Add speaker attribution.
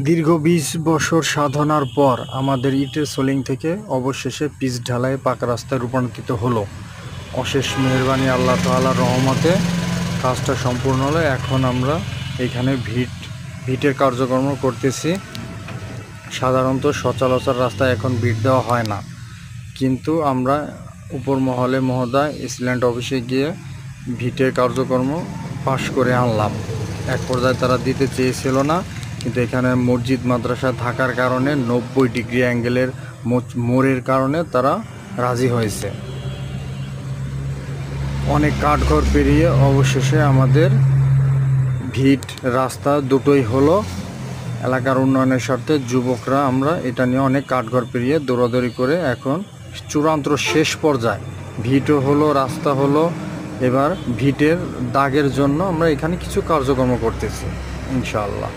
Speaker 1: দীর্ঘ ২০ বছর সাধনার পর আমাদের ইটের সোলিং থেকে অবশেষে পিচ ঢালাই পাকা রাস্তায় রূপান্তরিত হলো। অশেষ মেহেরবানি আল্লাহ তাআলার রহমতে কাজটা সম্পূর্ণ হলো। এখন আমরা এখানে ভিটের কার্যক্রম করতেছি। সাধারণত সচরাচর রাস্তায় এখন ভিট দেওয়া হয় না, কিন্তু আমরা উপর মহলে মহোদয় এসিল্যান্ড অফিসে গিয়ে ভিটের কার্যক্রম পাশ করে আনলাম। এক পর্যায়ে তারা দিতে চেয়েছিল না, কিন্তু এখানে মসজিদ মাদ্রাসা থাকার কারণে 90 ডিগ্রি অ্যাঙ্গেলের মোড়ের কারণে তারা রাজি হয়েছে। অনেক কাঠঘর পেরিয়ে অবশেষে আমাদের ভিট রাস্তা দুটোই হলো। এলাকার উন্নয়নের স্বার্থে যুবকরা আমরা এটা নিয়ে অনেক কাঠঘর পেরিয়ে দৌড়াদৌড়ি করে এখন চূড়ান্ত শেষ পর্যায়ে ভিটও হলো, রাস্তা হলো। এবার ভিটের দাগের জন্য আমরা এখানে কিছু কার্যক্রম করতেছি ইনশাআল্লাহ।